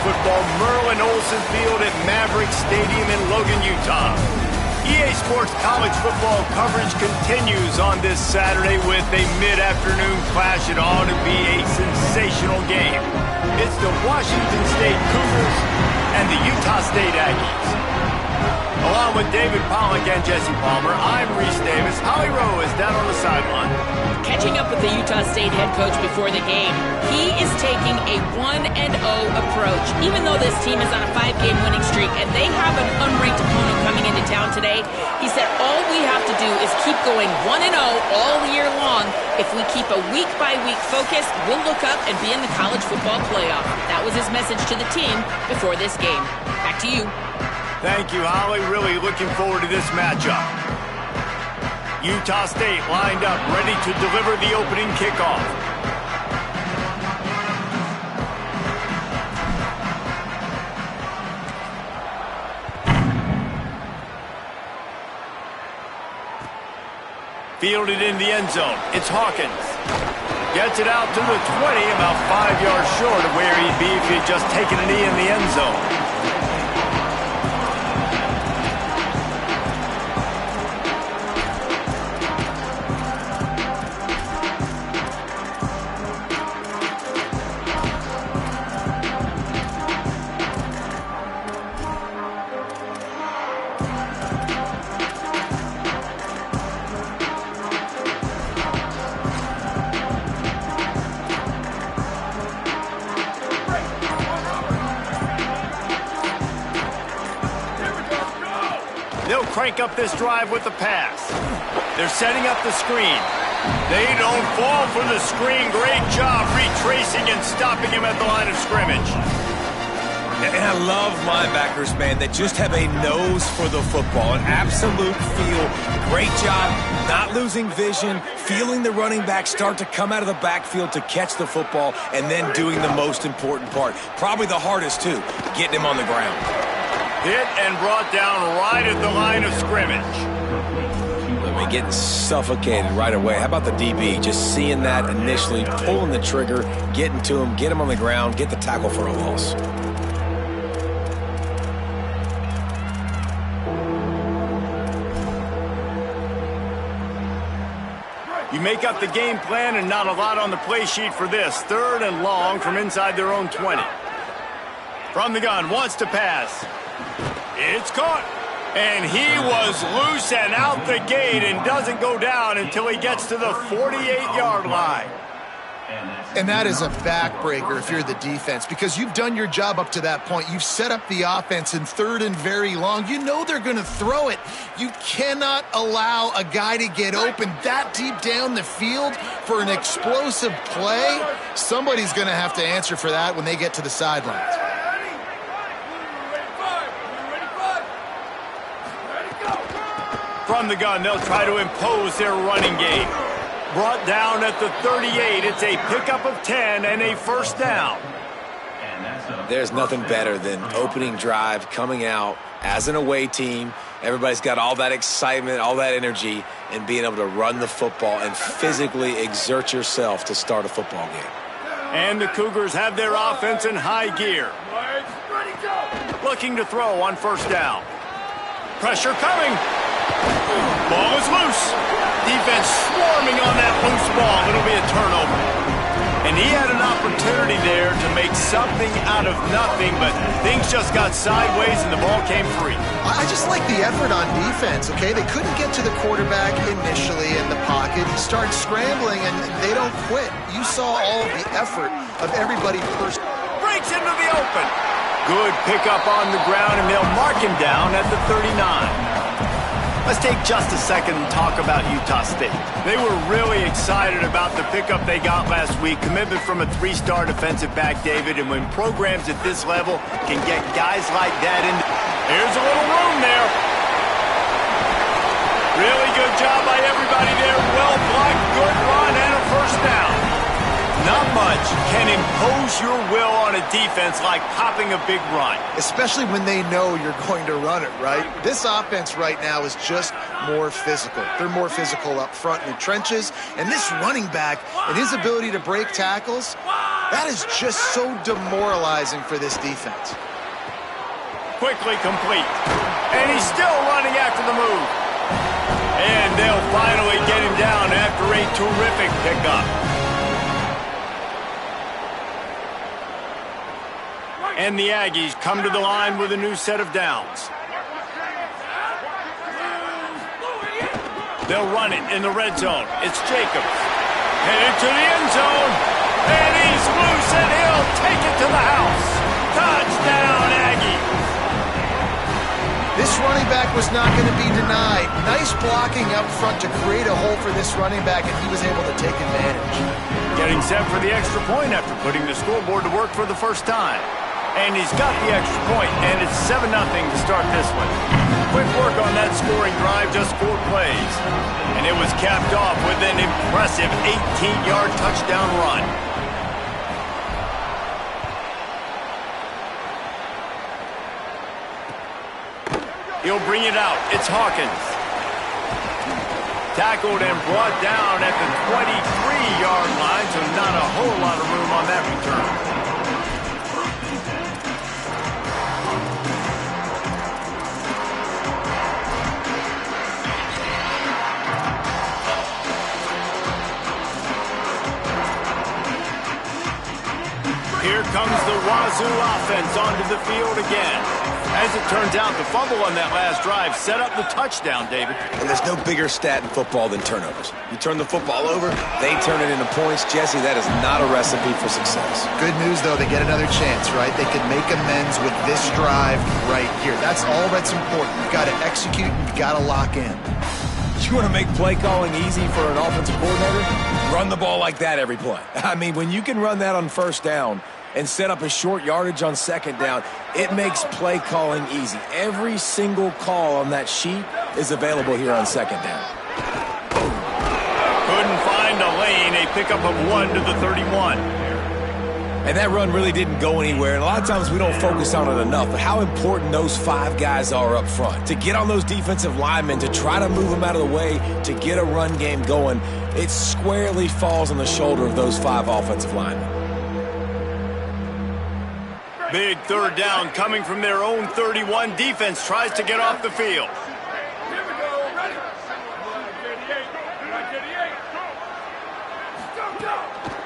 football, Merlin Olsen Field at Maverick Stadium in Logan, Utah. EA Sports college football coverage continues on this Saturday with a mid-afternoon clash. It ought to be a sensational game. It's the Washington State Cougars and the Utah State Aggies. Along with David Pollack and Jesse Palmer, I'm Reese Davis. Holly Rowe is down on the sideline. Catching up with the Utah State head coach before the game, he is taking a 1-0 approach. Even though this team is on a 5-game winning streak and they have an unranked opponent coming into town today, he said all we have to do is keep going 1-0 all year long. If we keep a week-by-week focus, we'll look up and be in the college football playoff. That was his message to the team before this game. Back to you. Thank you, Holly. Really looking forward to this matchup. Utah State lined up, ready to deliver the opening kickoff. Fielded in the end zone. It's Hawkins. Gets it out to the 20, about 5 yards short of where he'd be if he had just taken a knee in the end zone. They'll crank up this drive with the pass. They're setting up the screen. They don't fall for the screen. Great job retracing and stopping him at the line of scrimmage. And I love linebackers, man, that just have a nose for the football, an absolute feel. Great job not losing vision, feeling the running back start to come out of the backfield to catch the football, and then doing the most important part. Probably the hardest, too, getting him on the ground. Hit and brought down right at the line of scrimmage. I mean, getting suffocated right away. How about the DB? Just seeing that initially, pulling the trigger, getting to him, get him on the ground, get the tackle for a loss. You make up the game plan and not a lot on the play sheet for this. 3rd and long from inside their own 20. From the gun, wants to pass. It's caught. And he was loose and out the gate and doesn't go down until he gets to the 48-yard line. And that is a backbreaker if you're the defense, because you've done your job up to that point. You've set up the offense in 3rd and very long. You know they're going to throw it. You cannot allow a guy to get open that deep down the field for an explosive play. Somebody's going to have to answer for that when they get to the sidelines. From the gun, they'll try to impose their running game. Brought down at the 38. It's a pickup of 10 and a 1st down. There's nothing better than opening drive, coming out as an away team. Everybody's got all that excitement, all that energy, and being able to run the football and physically exert yourself to start a football game. And the Cougars have their offense in high gear. Looking to throw on 1st down. Pressure coming. Ball is loose. Defense swarming on that loose ball. It'll be a turnover. And he had an opportunity there to make something out of nothing, but things just got sideways and the ball came free. I just like the effort on defense, okay? They couldn't get to the quarterback initially in the pocket. He starts scrambling, and they don't quit. You saw all of the effort of everybody. Breaks into the open. Good pickup on the ground, and they'll mark him down at the 39. Let's take just a second and talk about Utah State. They were really excited about the pickup they got last week. Commitment from a 3-star defensive back, David, and when programs at this level can get guys like that in, here's a little room there. Really good job by everybody there. Well blocked, good run, and a 1st down. Not much can impose your will on a defense like popping a big run. Especially when they know you're going to run it, right? This offense right now is just more physical. They're more physical up front in the trenches. And this running back and his ability to break tackles, That is just so demoralizing for this defense. Quickly complete. And he's still running after the move. And they'll finally get him down after a terrific pickup. And the Aggies come to the line with a new set of downs. They'll run it in the red zone. It's Jacobs. Headed to the end zone. And he's loose, and he'll take it to the house. Touchdown, Aggies. This running back was not going to be denied. Nice blocking up front to create a hole for this running back, and he was able to take advantage. Getting set for the extra point after putting the scoreboard to work for the first time. And he's got the extra point, and it's 7-0 to start this one. Quick work on that scoring drive, just 4 plays. And it was capped off with an impressive 18-yard touchdown run. He'll bring it out. It's Hawkins. Tackled and brought down at the 23-yard line, so not a whole lot of room on that return. Here comes the Wazzou offense onto the field again. As it turns out, the fumble on that last drive set up the touchdown, David. And there's no bigger stat in football than turnovers. You turn the football over, they turn it into points. Jesse, that is not a recipe for success. Good news, though, they get another chance, right? They can make amends with this drive right here. That's all that's important. You've got to execute and you've got to lock in. You want to make play calling easy for an offensive coordinator? Run the ball like that every play. I mean, when you can run that on first down and set up a short yardage on second down, it makes play calling easy. Every single call on that sheet is available here on second down. Couldn't find a lane. A pickup of 1 to the 31. And that run really didn't go anywhere. And a lot of times we don't focus on it enough, but how important those 5 guys are up front. To get on those defensive linemen, to try to move them out of the way, to get a run game going, it squarely falls on the shoulder of those 5 offensive linemen. Big third down coming from their own 31. Defense tries to get off the field.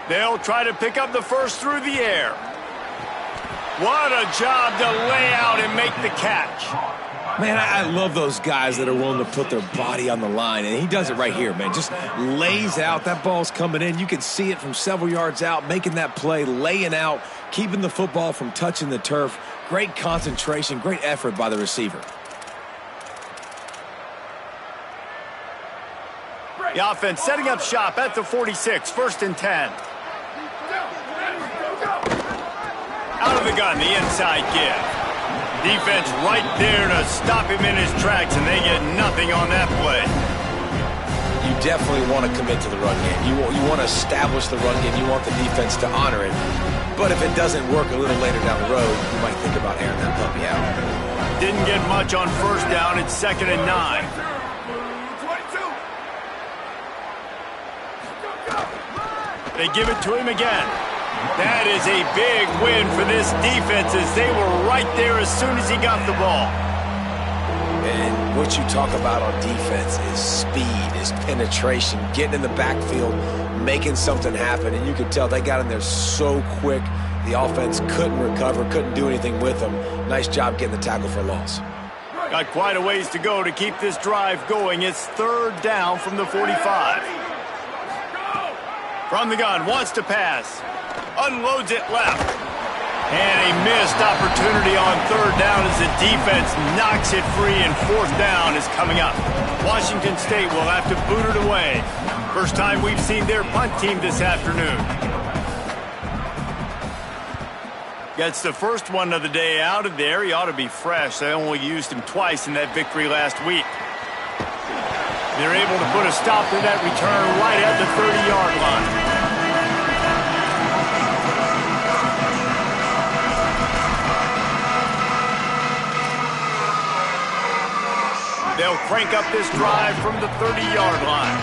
They'll try to pick up the first through the air. What a job to lay out and make the catch. Man, I love those guys that are willing to put their body on the line, and he does it right here, man. Just lays out. That ball's coming in. You can see it from several yards out, making that play, laying out, keeping the football from touching the turf. Great concentration, great effort by the receiver. The offense setting up shop at the 46, 1st and 10. Out of the gun, the inside give. Defense right there to stop him in his tracks, and they get nothing on that play. You definitely want to commit to the run game. You want to establish the run game. You want the defense to honor it. But if it doesn't work a little later down the road, you might think about airing that puppy out. Didn't get much on first down. It's 2nd and 9. They give it to him again. That is a big win for this defense as they were right there as soon as he got the ball. And what you talk about on defense is speed, is penetration, getting in the backfield, making something happen. And you could tell they got in there so quick, the offense couldn't recover, couldn't do anything with them. Nice job getting the tackle for a loss. Got quite a ways to go to keep this drive going. It's 3rd down from the 45. From the gun, wants to pass. Unloads it left. And a missed opportunity on 3rd down as the defense knocks it free, and 4th down is coming up. Washington State will have to boot it away. First time we've seen their punt team this afternoon. Gets the first one of the day out of there. He ought to be fresh. They only used him twice in that victory last week. They're able to put a stop to that return right at the 30-yard line. They'll crank up this drive from the 30-yard line.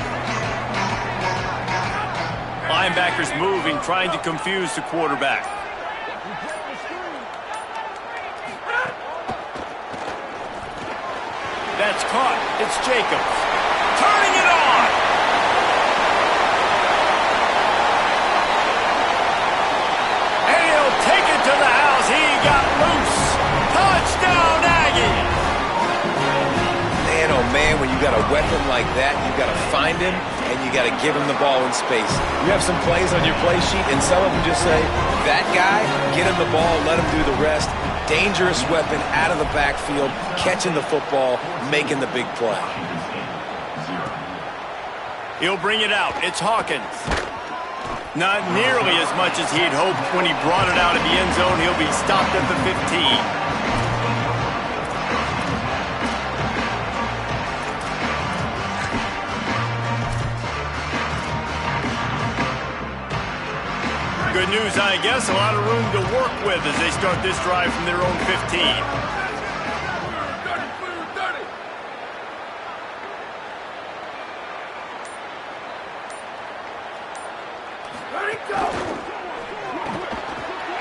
Linebackers moving, trying to confuse the quarterback. That's caught. It's Jacobs. Turning it on. And he'll take it to the house. He got loose. Touchdown, Aggies. Man, oh man, when you got a weapon like that, you got to find him and you got to give him the ball in space. You have some plays on your play sheet and some of them just say, that guy, get him the ball, let him do the rest. Dangerous weapon out of the backfield, catching the football, making the big play. He'll bring it out. It's Hawkins. Not nearly as much as he'd hoped when he brought it out of the end zone. He'll be stopped at the 15. Good news, I guess. A lot of room to work with as they start this drive from their own 15.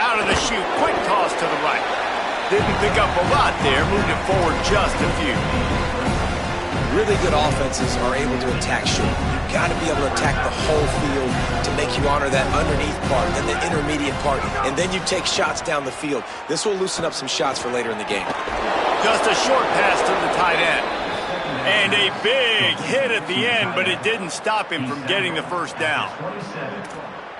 Out of the chute, quick toss to the right. Didn't pick up a lot there, moved it forward just a few. Really good offenses are able to attack short. You've got to be able to attack the whole field to make you honor that underneath part, then the intermediate part, and then you take shots down the field. This will loosen up some shots for later in the game. Just a short pass to the tight end. And a big hit at the end, but it didn't stop him from getting the first down.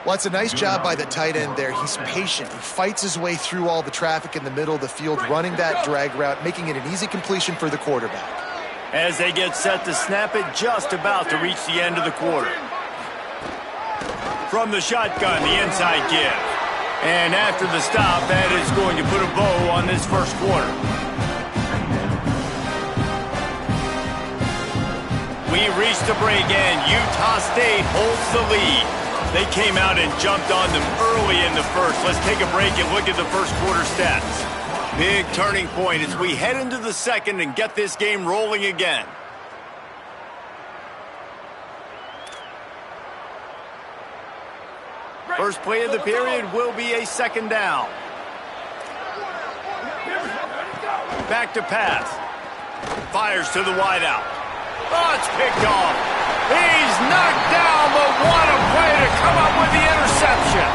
Well, it's a nice job by the tight end there. He's patient. He fights his way through all the traffic in the middle of the field, running that drag route, making it an easy completion for the quarterback. As they get set to snap it, just about to reach the end of the quarter. From the shotgun, the inside give. And after the stop, that is going to put a bow on this first quarter. We reach the break and Utah State holds the lead. They came out and jumped on them early in the first. Let's take a break and look at the first quarter stats. Big turning point as we head into the second and get this game rolling again. First play of the period will be a second down. Back to pass. Fires to the wideout. Oh, it's picked off. He's knocked down, but what a play to come up with the interception.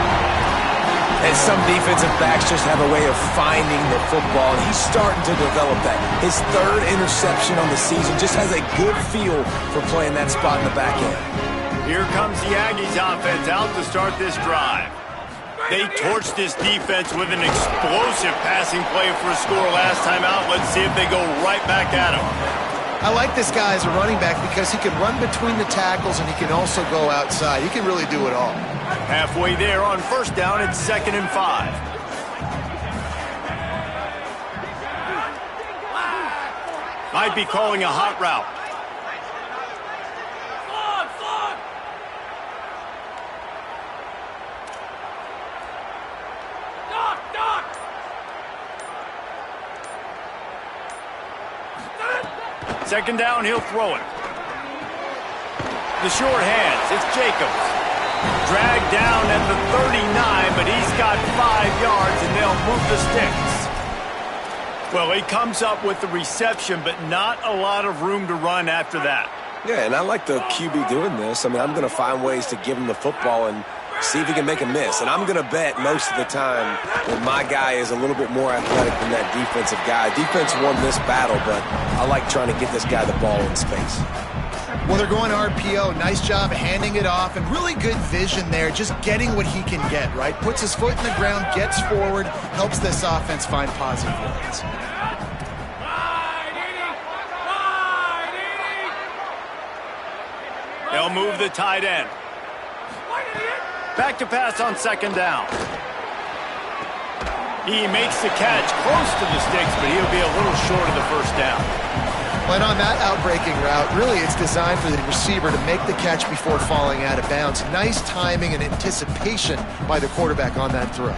And some defensive backs just have a way of finding the football, and he's starting to develop that. His third interception on the season just has a good feel for playing that spot in the back end. Here comes the Aggies offense out to start this drive. They torched this defense with an explosive passing play for a score last time out. Let's see if they go right back at him. I like this guy as a running back because he can run between the tackles and he can also go outside. He can really do it all. Halfway there on first down, it's 2nd and 5. Might be calling a hot route. Second down, he'll throw it. The short hands, it's Jacobs. Dragged down at the 39, but he's got 5 yards, and they'll move the sticks. Well, he comes up with the reception, but not a lot of room to run after that. Yeah, and I like the QB doing this. I mean, I'm going to find ways to give him the football and see if he can make a miss. And I'm going to bet most of the time that my guy is a little bit more athletic than that defensive guy. Defense won this battle, but I like trying to get this guy the ball in space. Well, they're going RPO. Nice job handing it off, and really good vision there, just getting what he can get, right? Puts his foot in the ground, gets forward, helps this offense find positive yards. They'll move the tight end. Back to pass on second down. He makes the catch close to the sticks, but he'll be a little short of the first down. But on that outbreaking route, really it's designed for the receiver to make the catch before falling out of bounds. Nice timing and anticipation by the quarterback on that throw.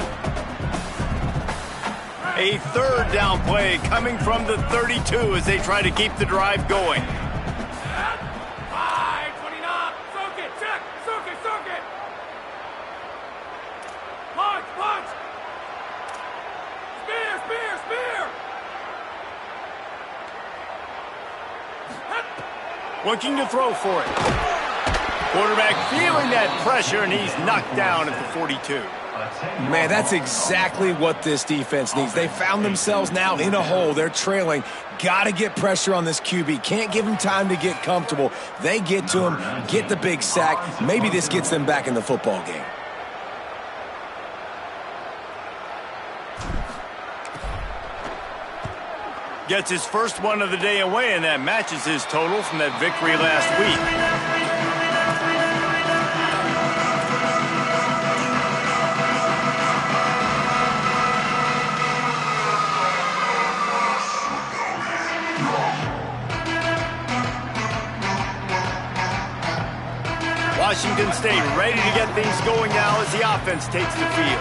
A third down play coming from the 32 as they try to keep the drive going. Looking to throw for it. Quarterback feeling that pressure, and he's knocked down at the 42. Man, that's exactly what this defense needs. They found themselves now in a hole. They're trailing. Got to get pressure on this QB. Can't give him time to get comfortable. They get to him, get the big sack. Maybe this gets them back in the football game. Gets his first one of the day away, and that matches his total from that victory last week. Washington State ready to get things going now as the offense takes the field.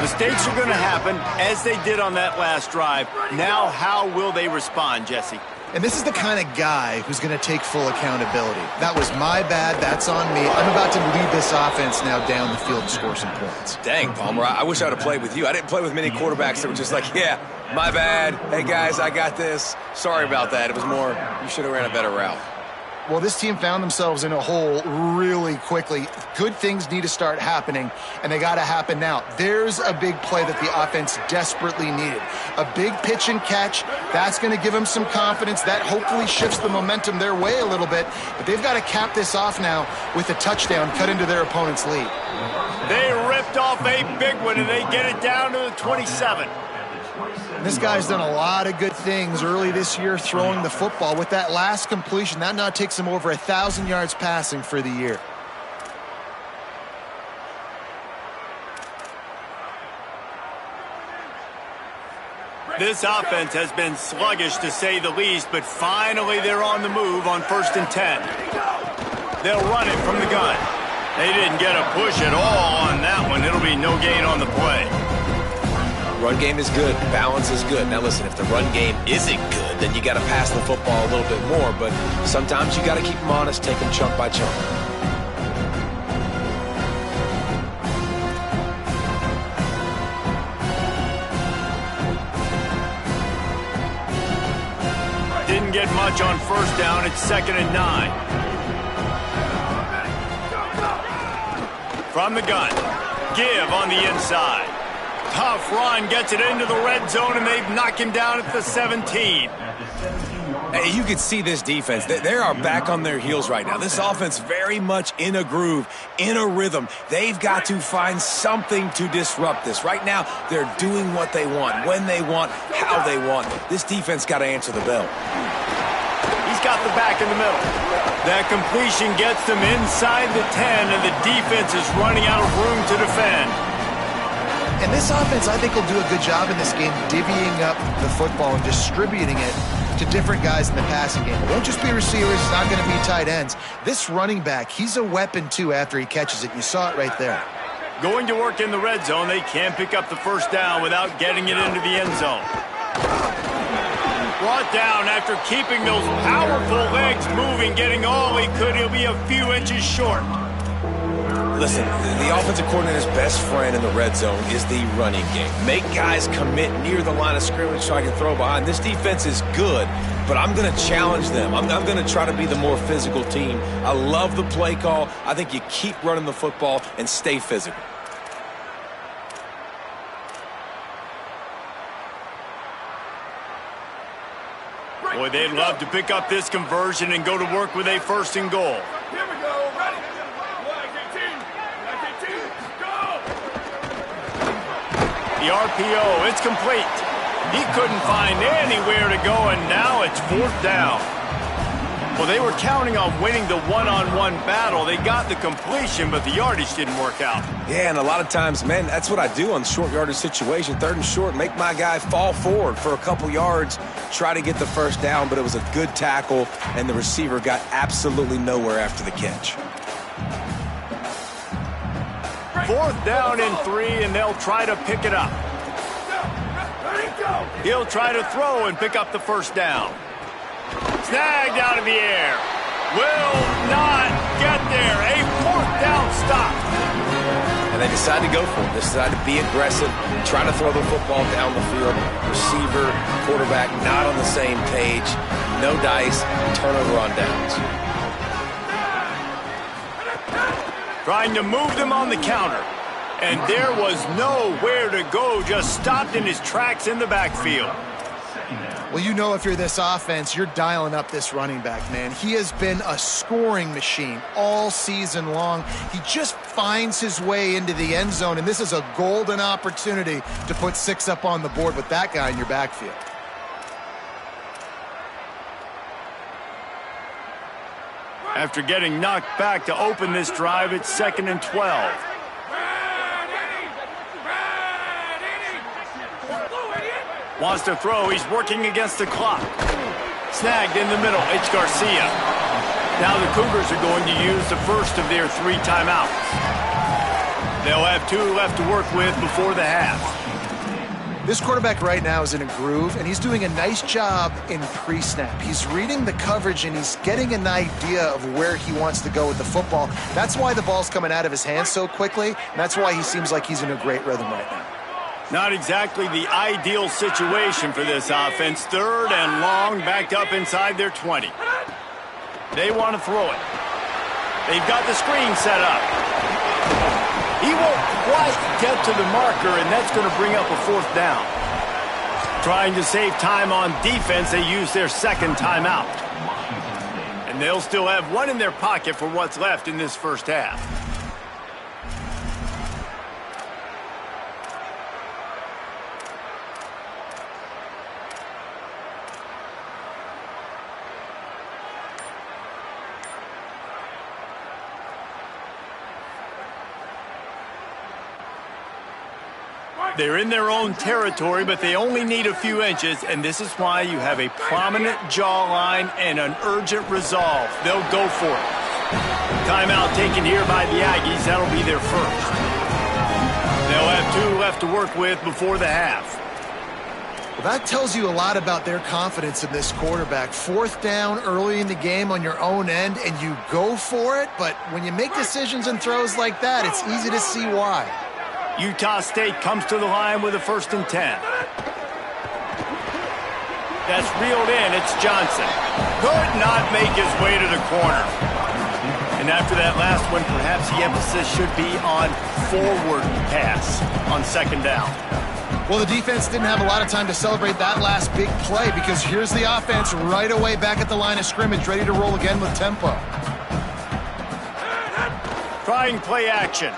Mistakes are going to happen, as they did on that last drive. Now, how will they respond, Jesse? And this is the kind of guy who's going to take full accountability. That was my bad. That's on me. I'm about to lead this offense now down the field to score some points. Dang, Palmer, I wish I would have played with you. I didn't play with many quarterbacks that were just like, yeah, my bad. Hey, guys, I got this. Sorry about that. It was more, you should have ran a better route. Well, this team found themselves in a hole really quickly. Good things need to start happening, and they got to happen now. There's a big play that the offense desperately needed. A big pitch and catch. That's going to give them some confidence. That hopefully shifts the momentum their way a little bit. But they've got to cap this off now with a touchdown cut into their opponent's lead. They ripped off a big one, and they get it down to the 27. This guy's done a lot of good things early this year throwing the football. With that last completion, that now takes him over 1,000 yards passing for the year. This offense has been sluggish to say the least, but finally they're on the move on 1st and 10. They'll run it from the gun. They didn't get a push at all on that one. It'll be no gain on the play. Run game is good. Balance is good. Now, listen, if the run game isn't good, then you got to pass the football a little bit more. But sometimes you got to keep them honest, take them chunk by chunk. Didn't get much on 1st down. It's 2nd and 9. From the gun. Give on the inside. Tough run, gets it into the red zone, and they've knocked him down at the 17. Hey, you can see this defense. They are back on their heels right now. This offense very much in a groove, in a rhythm. They've got to find something to disrupt this. Right now, they're doing what they want, when they want, how they want. This defense got to answer the bell. He's got the back in the middle. That completion gets them inside the 10, and the defense is running out of room to defend. And this offense, I think, will do a good job in this game divvying up the football and distributing it to different guys in the passing game. It won't just be receivers. It's not going to be tight ends. This running back, he's a weapon, too, after he catches it. You saw it right there. Going to work in the red zone. They can't pick up the 1st down without getting it into the end zone. Brought down after keeping those powerful legs moving, getting all he could. He'll be a few inches short. Listen, the offensive coordinator's best friend in the red zone is the running game. Make guys commit near the line of scrimmage so I can throw behind. This defense is good, but I'm going to challenge them. I'm going to try to be the more physical team. I love the play call. I think you keep running the football and stay physical. Boy, they'd love to pick up this conversion and go to work with a 1st and goal. Here we go. Ready? The RPO, it's complete. He couldn't find anywhere to go, and now it's 4th down. Well, they were counting on winning the one-on-one battle. They got the completion, but the yardage didn't work out. Yeah, and a lot of times, man, that's what I do on short yardage situation. 3rd and short, make my guy fall forward for a couple yards, try to get the 1st down, but it was a good tackle, and the receiver got absolutely nowhere after the catch. 4th down and 3, and they'll try to pick it up. He'll try to throw and pick up the 1st down. Snagged out of the air. Will not get there. A 4th down stop. and they decide to go for it. They decide to be aggressive, try to throw the football down the field. Receiver, quarterback, not on the same page. No dice, turnover on downs. Trying to move them on the counter. And there was nowhere to go, just stopped in his tracks in the backfield. Well, you know if you're this offense, you're dialing up this running back, man. He has been a scoring machine all season long. He just finds his way into the end zone, and this is a golden opportunity to put 6 up on the board with that guy in your backfield. After getting knocked back to open this drive, it's 2nd and 12. Wants to throw. He's working against the clock. Snagged in the middle. It's Garcia. Now the Cougars are going to use the first of their 3 timeouts. They'll have 2 left to work with before the half. This quarterback right now is in a groove, and he's doing a nice job in pre-snap. He's reading the coverage, and he's getting an idea of where he wants to go with the football. That's why the ball's coming out of his hands so quickly, and that's why he seems like he's in a great rhythm right now. Not exactly the ideal situation for this offense. 3rd and long, backed up inside their 20. They want to throw it. They've got the screen set up. He won't quite get to the marker, and that's going to bring up a 4th down. Trying to save time on defense, they use their 2nd timeout. And they'll still have 1 in their pocket for what's left in this first half. They're in their own territory, but they only need a few inches, and this is why you have a prominent jawline and an urgent resolve. They'll go for it. Timeout taken here by the Aggies. That'll be their first. They'll have 2 left to work with before the half. Well, that tells you a lot about their confidence in this quarterback. 4th down early in the game on your own end, and you go for it, but when you make decisions and throws like that, it's easy to see why. Utah State comes to the line with a 1st and 10. That's reeled in. It's Johnson. Could not make his way to the corner. And after that last one, perhaps the emphasis should be on forward pass on 2nd down. Well, the defense didn't have a lot of time to celebrate that last big play because here's the offense right away back at the line of scrimmage, ready to roll again with tempo. Trying play action.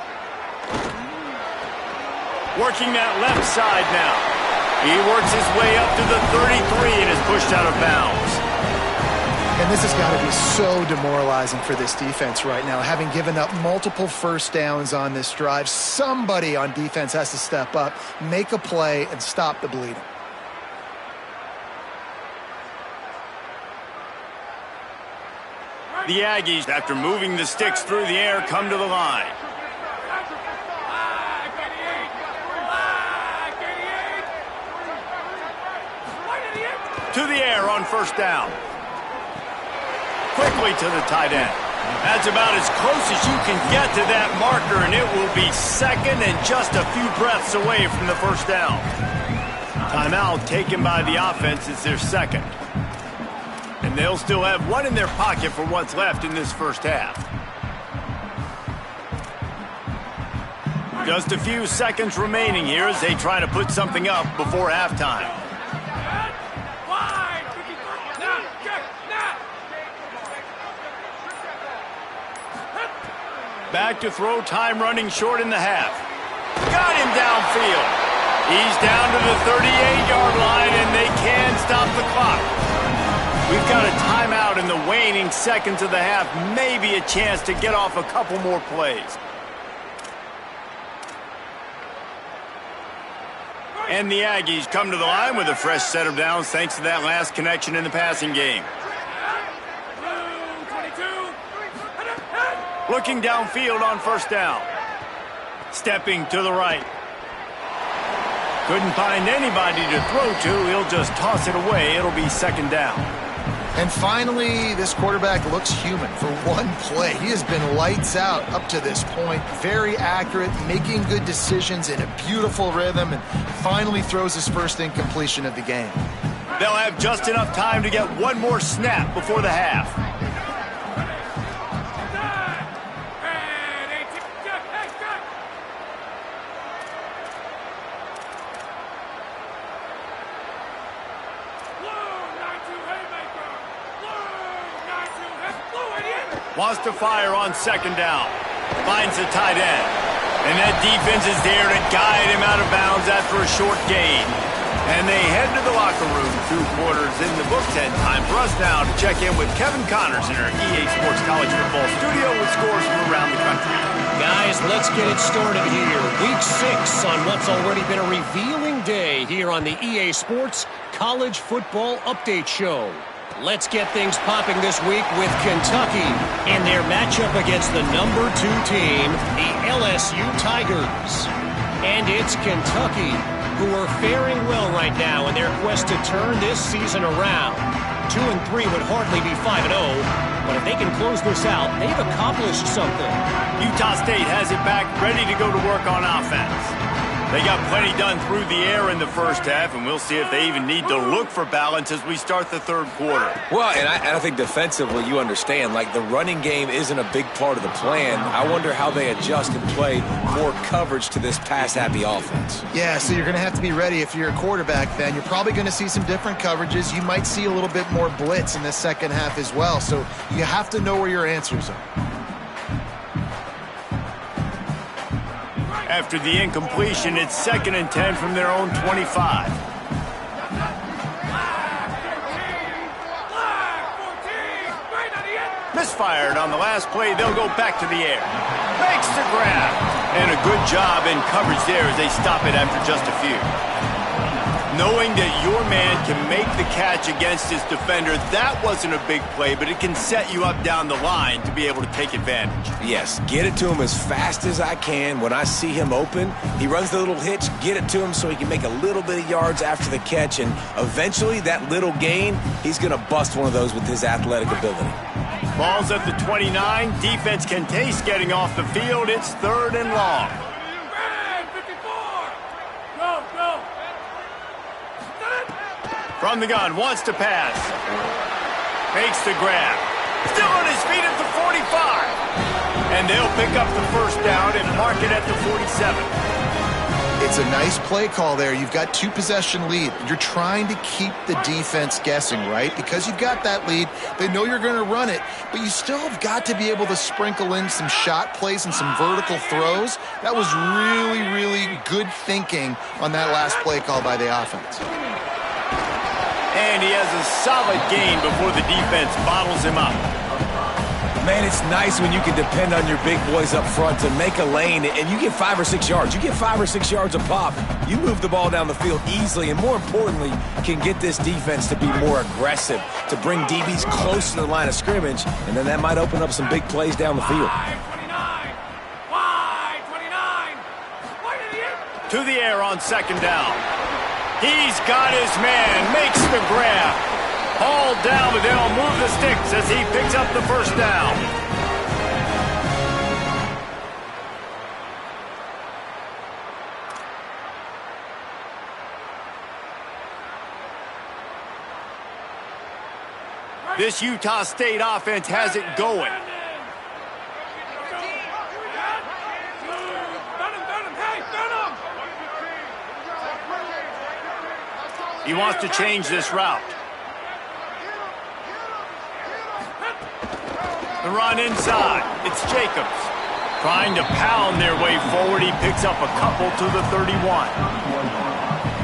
Working that left side now. He works his way up to the 33 and is pushed out of bounds. And this has got to be so demoralizing for this defense right now, having given up multiple 1st downs on this drive. Somebody on defense has to step up, make a play, and stop the bleeding. The Aggies, after moving the sticks through the air, come to the line. To the air on 1st down. Quickly to the tight end. That's about as close as you can get to that marker, and it will be 2nd and just a few breaths away from the 1st down. Timeout taken by the offense. It's their 2nd. And they'll still have 1 in their pocket for what's left in this first half. Just a few seconds remaining here as they try to put something up before halftime. Back to throw, time running short in the half. Got him downfield. He's down to the 38-yard line, and they can stop the clock. We've got a timeout in the waning seconds of the half. Maybe a chance to get off a couple more plays. And the Aggies come to the line with a fresh set of downs thanks to that last connection in the passing game. Looking downfield on 1st down. Stepping to the right. Couldn't find anybody to throw to. He'll just toss it away. It'll be 2nd down. And finally, this quarterback looks human for one play. He has been lights out up to this point. Very accurate, making good decisions in a beautiful rhythm, and finally throws his first incompletion of the game. They'll have just enough time to get one more snap before the half. Wants to fire on second down. Finds the tight end. And that defense is there to guide him out of bounds after a short gain. And they head to the locker room. 2 quarters in the books, and time for us now to check in with Kevin Connors in our EA Sports College Football studio with scores from around the country. Guys, let's get it started here. Week 6 on what's already been a revealing day here on the EA Sports College Football Update Show. Let's get things popping this week with Kentucky in their matchup against the number 2 team, the LSU Tigers. And it's Kentucky who are faring well right now in their quest to turn this season around. 2-3 would hardly be 5-0, but if they can close this out, they've accomplished something. Utah State has it back, ready to go to work on offense. They got plenty done through the air in the first half, and we'll see if they even need to look for balance as we start the third quarter. Well, and I think defensively, you understand, like the running game isn't a big part of the plan. I wonder how they adjust and play more coverage to this pass-happy offense. Yeah, so you're going to have to be ready if you're a quarterback then. You're probably going to see some different coverages. You might see a little bit more blitz in the second half as well, so you have to know where your answers are. After the incompletion, it's 2nd and 10 from their own 25. Misfired on the last play. They'll go back to the air. Makes the grab. And a good job in coverage there as they stop it after just a few. Knowing that your man can make the catch against his defender, that wasn't a big play, but it can set you up down the line to be able to take advantage. Yes, get it to him as fast as I can. When I see him open, he runs the little hitch, get it to him so he can make a little bit of yards after the catch, and eventually that little gain, he's going to bust one of those with his athletic ability. Ball's at the 29. Defense can taste getting off the field. It's 3rd and long. From the gun, wants to pass. Makes the grab. Still on his feet at the 45. And they'll pick up the first down and mark it at the 47. It's a nice play call there. You've got 2-possession lead. You're trying to keep the defense guessing, right? Because you've got that lead. They know you're going to run it, but you still have got to be able to sprinkle in some shot plays and some vertical throws. That was really, really good thinking on that last play call by the offense. And he has a solid gain before the defense bottles him up. Man, it's nice when you can depend on your big boys up front to make a lane, and you get 5 or 6 yards. You get 5 or 6 yards a pop. You move the ball down the field easily, and more importantly, can get this defense to be more aggressive, to bring DBs close to the line of scrimmage, and then that might open up some big plays down the field. To the air on 2nd down. He's got his man, makes the grab. Hauled down, but they'll move the sticks as he picks up the first down. This Utah State offense has it going. He wants to change this route. The run inside. It's Jacobs. Trying to pound their way forward. He picks up a couple to the 31.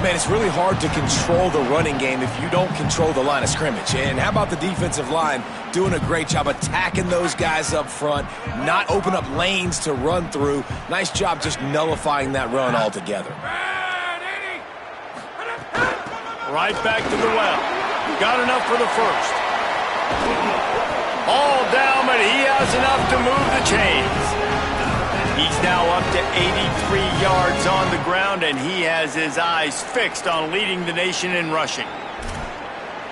Man, it's really hard to control the running game if you don't control the line of scrimmage. And how about the defensive line doing a great job attacking those guys up front, not open up lanes to run through. Nice job just nullifying that run altogether. Right back to the well. Got enough for the first. All down, but he has enough to move the chains. He's now up to 83 yards on the ground, and he has his eyes fixed on leading the nation in rushing.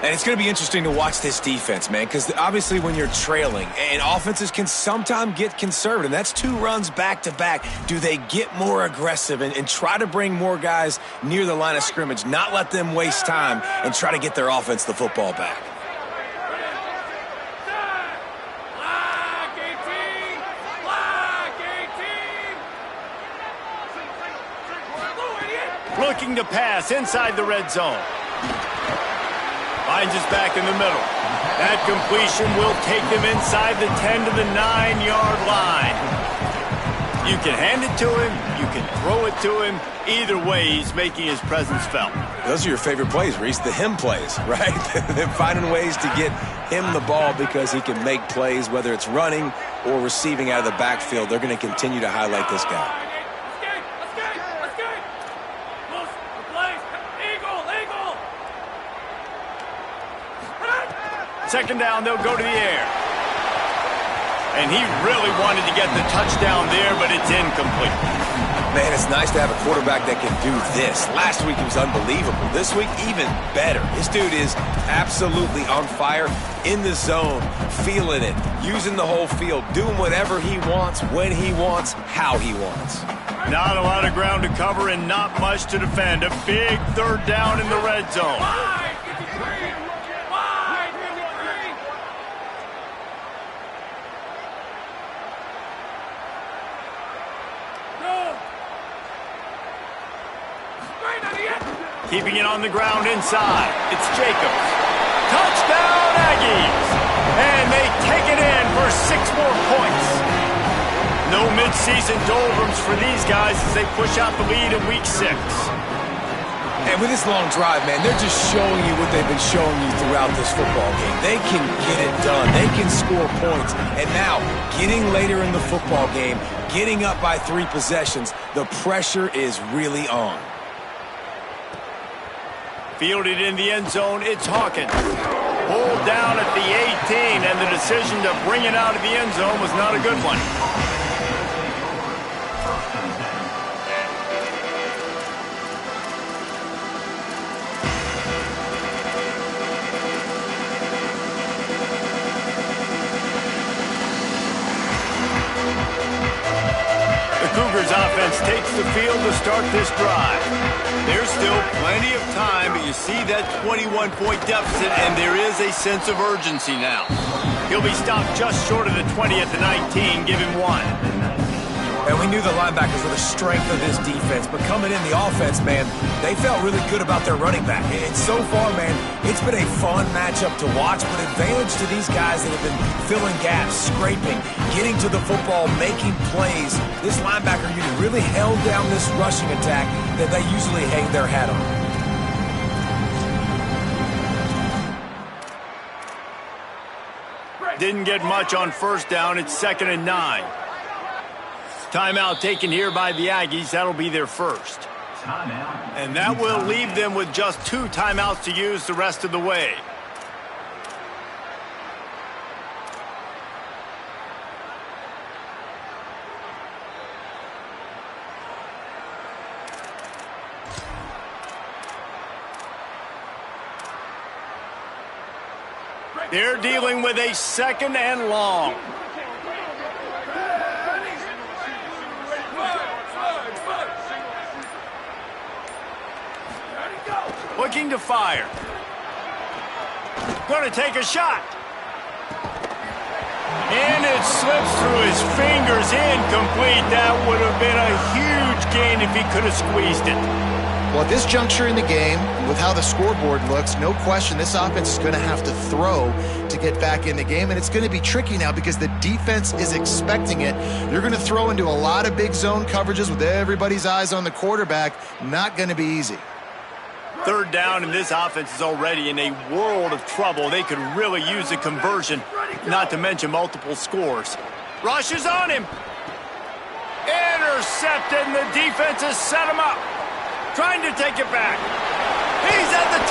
And it's going to be interesting to watch this defense, man, because obviously when you're trailing, and offenses can sometimes get conservative. That's 2 runs back-to-back. Do they get more aggressive and try to bring more guys near the line of scrimmage, not let them waste time, and try to get their offense the football back? Looking to pass inside the red zone. Finds his back in the middle. That completion will take them inside the 10 to the 9-yard line. You can hand it to him. You can throw it to him. Either way, he's making his presence felt. Those are your favorite plays, Reese, the him plays, right? They're finding ways to get him the ball because he can make plays, whether it's running or receiving out of the backfield. They're going to continue to highlight this guy. Second down, they'll go to the air. And he really wanted to get the touchdown there, but it's incomplete. Man, it's nice to have a quarterback that can do this. Last week, he was unbelievable. This week, even better. This dude is absolutely on fire, in the zone, feeling it, using the whole field, doing whatever he wants, when he wants, how he wants. Not a lot of ground to cover and not much to defend. A big third down in the red zone. Keeping it on the ground inside. It's Jacobs. Touchdown, Aggies! And they take it in for 6 more points. No midseason doldrums for these guys as they push out the lead in week 6. And with this long drive, man, they're just showing you what they've been showing you throughout this football game. They can get it done. They can score points. And now, getting later in the football game, getting up by 3 possessions, the pressure is really on. Fielded in the end zone, it's Hawkins. Pulled down at the 18, and the decision to bring it out of the end zone was not a good one. Cougars offense takes the field to start this drive. There's still plenty of time, but you see that 21-point deficit, and there is a sense of urgency now. He'll be stopped just short of the 20 at the 19, give him 1. And we knew the linebackers were the strength of this defense, but coming in the offense, man, they felt really good about their running back. And so far, man, it's been a fun matchup to watch, but advantage to these guys that have been filling gaps, scraping, getting to the football, making plays. This linebacker unit really held down this rushing attack that they usually hang their hat on. Didn't get much on first down. It's 2nd and 9. Timeout taken here by the Aggies. That'll be their first. And that will leave them with just 2 timeouts to use the rest of the way. They're dealing with a 2nd and long. Looking to fire. Going to take a shot. And it slips through his fingers, incomplete. That would have been a huge gain if he could have squeezed it. Well, at this juncture in the game, with how the scoreboard looks, no question this offense is going to have to throw to get back in the game, and it's going to be tricky now because the defense is expecting it. You're going to throw into a lot of big zone coverages with everybody's eyes on the quarterback. Not going to be easy. 3rd down, and this offense is already in a world of trouble. They could really use a conversion, not to mention multiple scores. Rushes on him. Intercepted, and the defense has set him up. Trying to take it back. He's at the 10.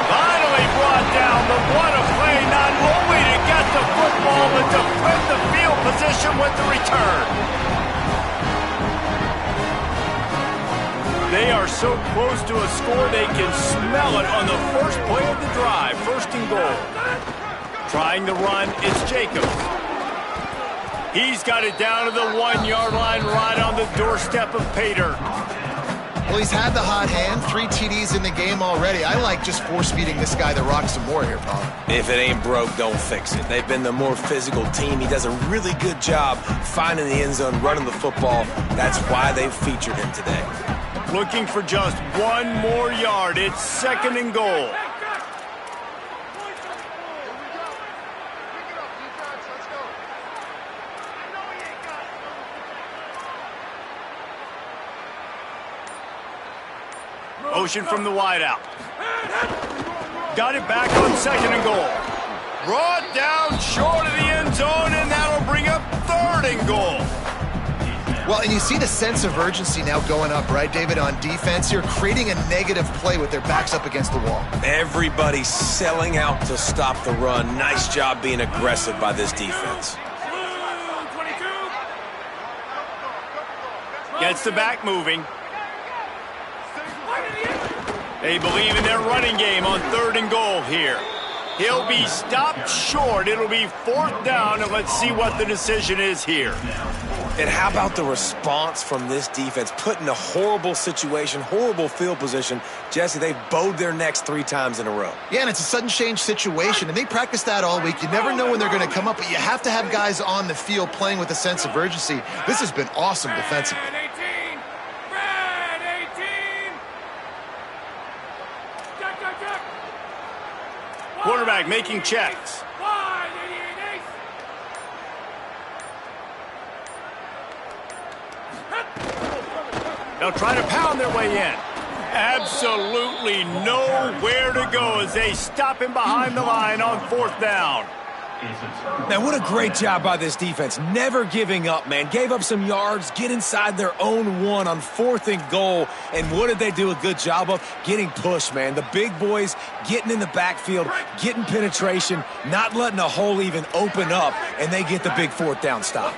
Finally brought down, but what a play, not only to get the football, but to flip the field position with the return. They are so close to a score, they can smell it on the first play of the drive. goal. Trying the run, it's Jacobs. He's got it down to the 1-yard line right on the doorstep of Pater. Well, he's had the hot hand, 3 TDs in the game already. I like just force-feeding this guy the rock some more here, Paul. If it ain't broke, don't fix it. They've been the more physical team. He does a really good job finding the end zone, running the football. That's why they've featured him today. Looking for just 1 more yard. It's 2nd and goal. Motion from the wideout. Got it back on 2nd and goal. Brought down short of the end zone, and that'll bring up 3rd and goal. Well, and you see the sense of urgency now going up, right, David, on defense here, creating a negative play with their backs up against the wall. Everybody's selling out to stop the run. Nice job being aggressive by this defense. Gets the back moving. They believe in their running game on 3rd and goal here. He'll be stopped short. It'll be 4th down, and let's see what the decision is here. And how about the response from this defense? Put in a horrible situation, horrible field position. Jesse, they've bowed their necks 3 times in a row. Yeah, and it's a sudden change situation, and they practice that all week. You never know when they're going to come up, but you have to have guys on the field playing with a sense of urgency. This has been awesome defensively. Quarterback making checks. They'll try to pound their way in. Absolutely nowhere to go as they stop him behind the line on 4th down. Man, what a great job by this defense. Never giving up, man. Gave up some yards, get inside their own 1 on 4th and goal. And what did they do a good job of? Getting pushed, man. The big boys getting in the backfield, getting penetration, not letting a hole even open up, and they get the big 4th down stop.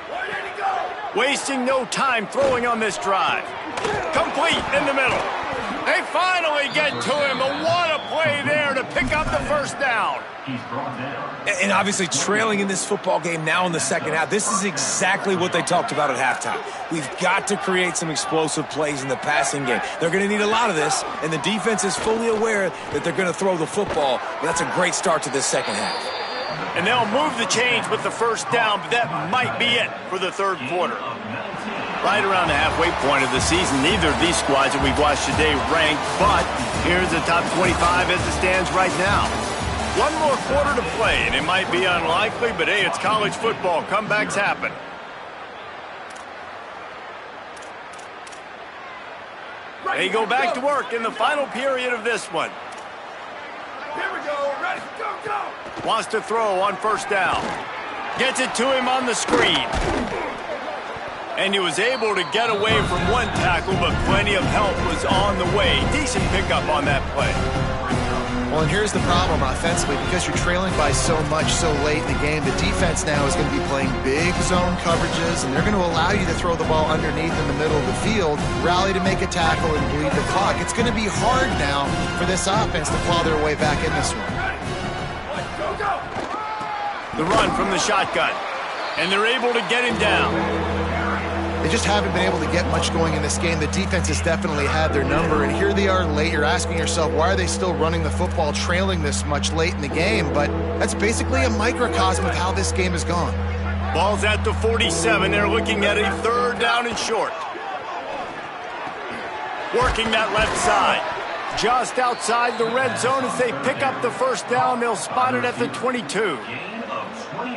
Wasting no time throwing on this drive. Complete in the middle. They finally get to him, but what a play there to pick up the 1st down. And obviously trailing in this football game now in the 2nd half, this is exactly what they talked about at halftime. We've got to create some explosive plays in the passing game. They're going to need a lot of this, and the defense is fully aware that they're going to throw the football. But that's a great start to this 2nd half. And they'll move the chains with the 1st down, but that might be it for the 3rd quarter. Right around the halfway point of the season, neither of these squads that we've watched today ranked, but here's the top 25 as it stands right now. 1 more quarter to play, and it might be unlikely, but hey, it's college football. Comebacks happen. They go back to work in the final period of this one. Here we go. Ready? Go, go. Wants to throw on 1st down. Gets it to him on the screen. And he was able to get away from 1 tackle, but plenty of help was on the way. Decent pickup on that play. Well, and here's the problem offensively. Because you're trailing by so much so late in the game, the defense now is going to be playing big zone coverages, and they're going to allow you to throw the ball underneath in the middle of the field, rally to make a tackle, and bleed the clock. It's going to be hard now for this offense to claw their way back in this one. The run from the shotgun, and they're able to get him down. They just haven't been able to get much going in this game. The defense has definitely had their number, and here they are late. You're asking yourself, why are they still running the football, trailing this much late in the game? But that's basically a microcosm of how this game has gone. Ball's at the 47. They're looking at a 3rd down and short. Working that left side. Just outside the red zone as they pick up the 1st down. They'll spot it at the 22.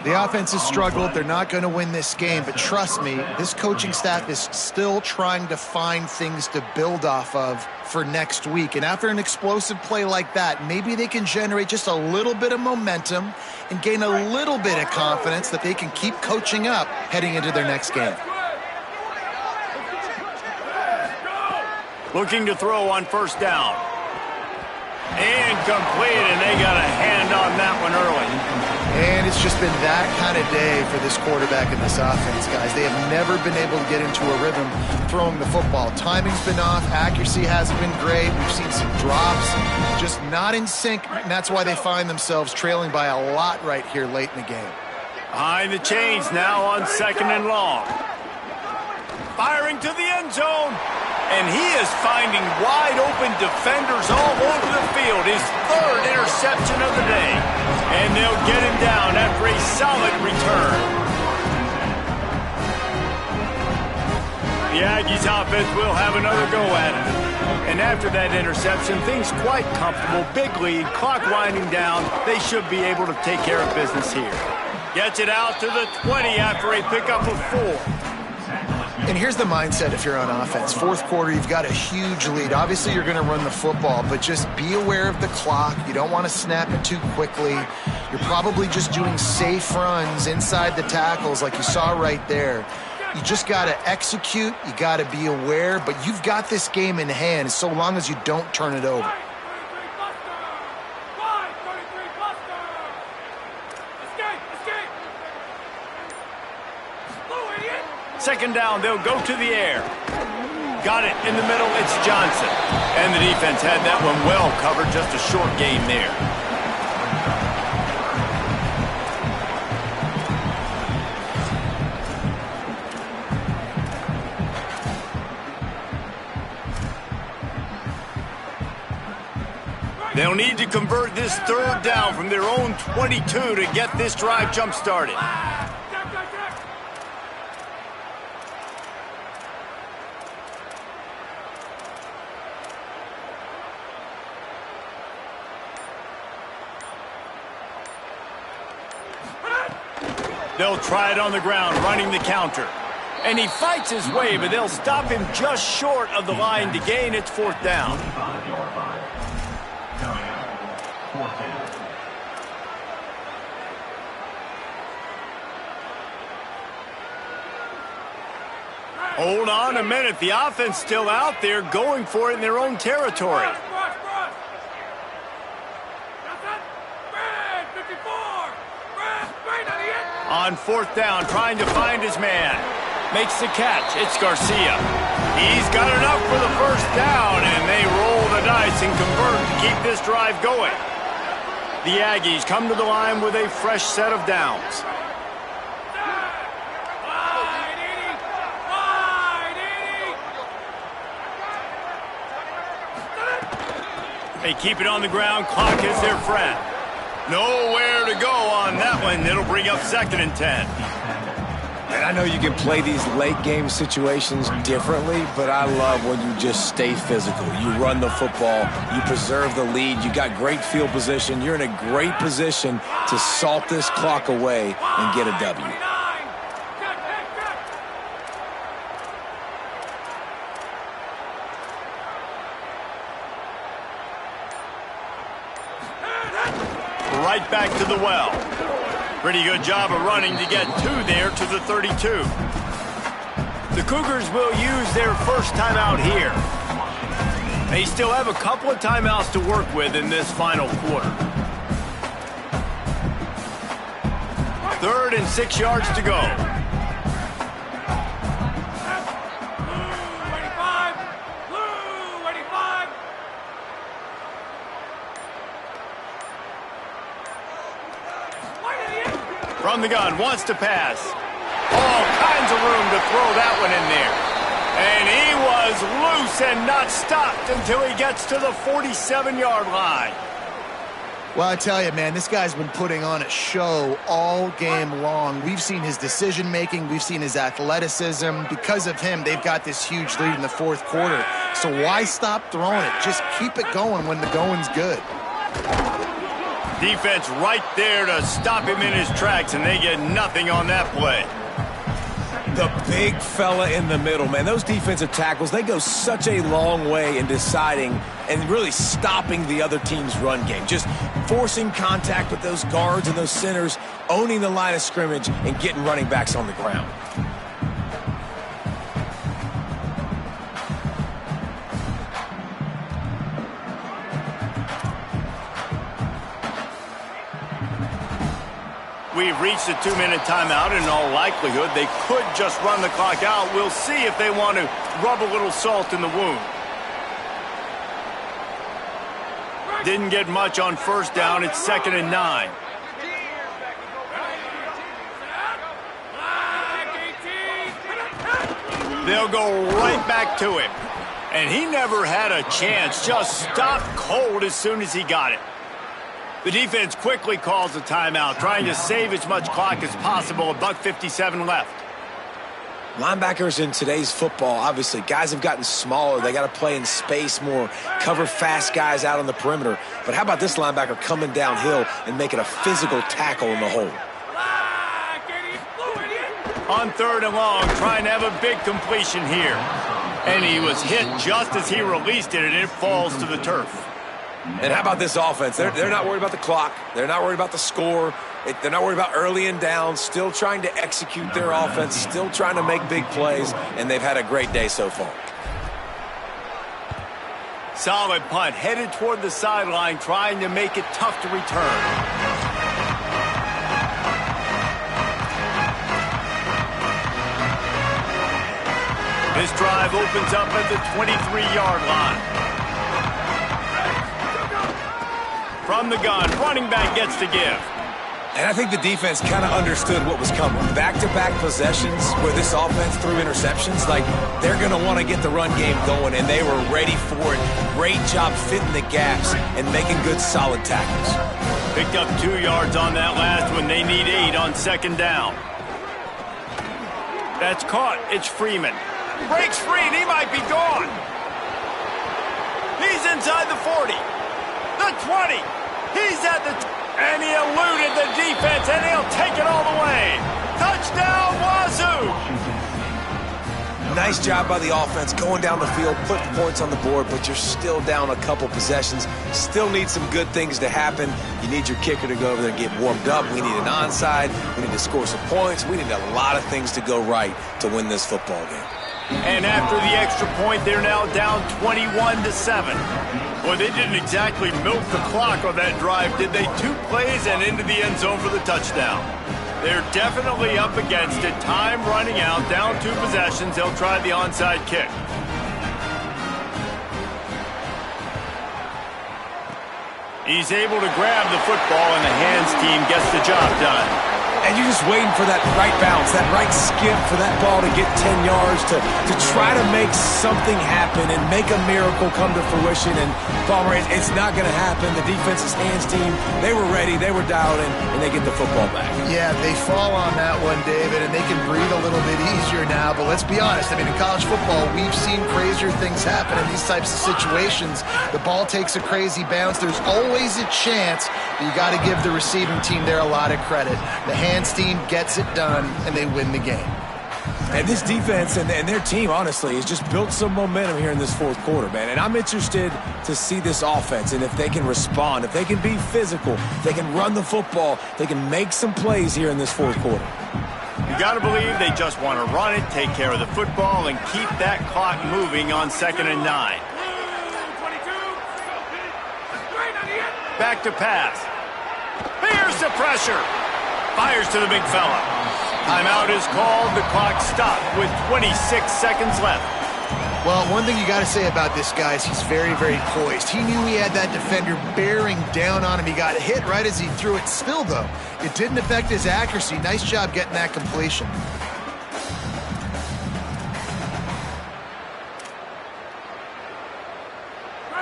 The offense has struggled. They're not going to win this game, but trust me, this coaching staff is still trying to find things to build off of for next week. And after an explosive play like that, maybe they can generate just a little bit of momentum and gain a little bit of confidence that they can keep coaching up heading into their next game. Looking to throw on 1st down. And complete, and they got a hand on that one early. And it's It's just been that kind of day for this quarterback and this offense, guys. They have never been able to get into a rhythm throwing the football. Timing's been off. Accuracy hasn't been great. We've seen some drops, just not in sync, and that's why they find themselves trailing by a lot right here late in the game. Behind the chains now on 2nd and long. Firing to the end zone. And he is finding wide-open defenders all over the field. His 3rd interception of the day. And they'll get him down after a solid return. The Aggies offense will have another go at it. And after that interception, things quite comfortable. Big lead, clock winding down. They should be able to take care of business here. Gets it out to the 20 after a pickup of 4. And here's the mindset if you're on offense. 4th quarter, you've got a huge lead. Obviously, you're going to run the football, but just be aware of the clock. You don't want to snap it too quickly. You're probably just doing safe runs inside the tackles like you saw right there. You just got to execute. You got to be aware, but you've got this game in hand so long as you don't turn it over. Second down, they'll go to the air. Got it in the middle, it's Johnson. And the defense had that one well covered, just a short gain there. They'll need to convert this 3rd down from their own 22 to get this drive jump-started. They'll try it on the ground, running the counter. And he fights his way, but they'll stop him just short of the line to gain its 4th down. Hold on a minute. The offense still out there going for it in their own territory. On 4th down, trying to find his man. Makes the catch. It's Garcia. He's got enough for the 1st down, and they roll the dice and convert to keep this drive going. The Aggies come to the line with a fresh set of downs. They keep it on the ground. Clock is their friend. Nowhere to go on that one. It'll bring up 2nd and 10. And I know you can play these late game situations differently, but I love when you just stay physical. You run the football, you preserve the lead, you got great field position. You're in a great position to salt this clock away and get a W. Right back to the well. Pretty good job of running to get 2 there to the 32. The Cougars will use their 1st timeout here. They still have a couple of timeouts to work with in this final quarter. 3rd and 6 yards to go. From the gun, wants to pass. All kinds of room to throw that one in there. And he was loose and not stopped until he gets to the 47-yard line. Well, I tell you, man, this guy's been putting on a show all game long. We've seen his decision-making. We've seen his athleticism. Because of him, they've got this huge lead in the 4th quarter. So why stop throwing it? Just keep it going when the going's good. Defense right there to stop him in his tracks, and they get nothing on that play. The big fella in the middle, man. Those defensive tackles, they go such a long way in deciding and really stopping the other team's run game. Just forcing contact with those guards and those centers, owning the line of scrimmage, and getting running backs on the ground. We've reached a 2-minute timeout. In all likelihood, they could just run the clock out. We'll see if they want to rub a little salt in the wound. Didn't get much on first down. It's 2nd and 9. They'll go right back to him. And he never had a chance. Just stopped cold as soon as he got it. The defense quickly calls a timeout, trying to save as much clock as possible. $1:57 left. Linebackers in today's football, obviously, guys have gotten smaller. They got to play in space more, cover fast guys out on the perimeter. But how about this linebacker coming downhill and making a physical tackle in the hole? On 3rd and long, trying to have a big completion here. And he was hit just as he released it, and it falls to the turf. And how about this offense? They're not worried about the clock. They're not worried about the score. They're not worried about early and down. Still trying to execute their offense. Still trying to make big plays. And they've had a great day so far. Solid punt. Headed toward the sideline, trying to make it tough to return. This drive opens up at the 23-yard line. From the gun, running back gets to give. And I think the defense kind of understood what was coming. Back-to-back possessions where this offense threw interceptions, like they're going to want to get the run game going, and they were ready for it. Great job fitting the gaps and making good, solid tackles. Picked up 2 yards on that last one. They need 8 on 2nd down. That's caught. It's Freeman. Breaks free, and he might be gone. He's inside the 40. The 20. He's at the... And he eluded the defense, and he'll take it all the way. Touchdown, Wazzou! Nice job by the offense going down the field, putting points on the board, but you're still down a couple possessions. Still need some good things to happen. You need your kicker to go over there and get warmed up. We need an onside. We need to score some points. We need a lot of things to go right to win this football game. And after the extra point, they're now down 21-7. Well, they didn't exactly milk the clock on that drive, did they? 2 plays and into the end zone for the touchdown. They're definitely up against it. Time running out, down 2 possessions. They'll try the onside kick. He's able to grab the football, and the hands team gets the job done. And you're just waiting for that right bounce, that right skip for that ball to get 10 yards to try to make something happen and make a miracle come to fruition. And, Palmer, it's not going to happen. The defense's hands team, they were ready, they were dialed in, and they get the football back. Yeah, they fall on that one, David, and they can breathe a little bit easier now. But let's be honest, I mean, in college football, we've seen crazier things happen in these types of situations. The ball takes a crazy bounce. There's always a chance, but you got to give the receiving team there a lot of credit. The hands team gets it done, and they win the game. And this defense and their team, honestly, has just built some momentum here in this 4th quarter, man. And I'm interested to see this offense and if they can respond, if they can be physical, if they can run the football, they can make some plays here in this 4th quarter. You got to believe they just want to run it, take care of the football, and keep that clock moving on 2nd and 9. Back to pass. Here's the pressure. Fires to the big fella. Timeout is called. The clock stopped with 26 seconds left. Well, one thing you got to say about this guy is he's very, very poised. He knew he had that defender bearing down on him. He got hit right as he threw it. Still, though, it didn't affect his accuracy. Nice job getting that completion.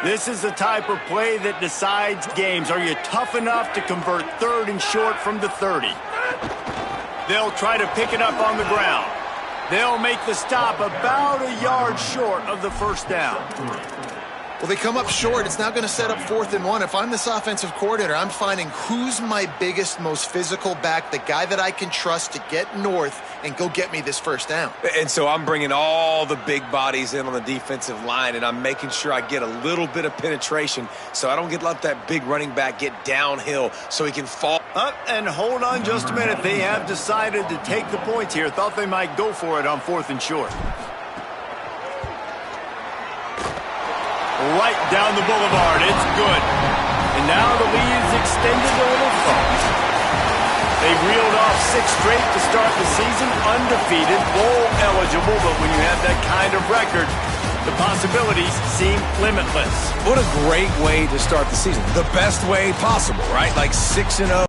This is the type of play that decides games. Are you tough enough to convert 3rd and short from the 30? They'll try to pick it up on the ground. They'll make the stop about a yard short of the first down. Well, they come up short. It's now going to set up 4th and 1. If I'm this offensive coordinator, I'm finding who's my biggest, most physical back, the guy that I can trust to get north and go get me this first down. And so I'm bringing all the big bodies in on the defensive line, and I'm making sure I get a little bit of penetration so I don't let that big running back get downhill so he can fall. And hold on just a minute. They have decided to take the points here. Thought they might go for it on 4th and short. Right down the boulevard. It's good. And now the lead is extended a little far. They reeled off 6 straight to start the season, undefeated, bowl eligible, but when you have that kind of record, the possibilities seem limitless. What a great way to start the season. The best way possible, right? Like 6-0.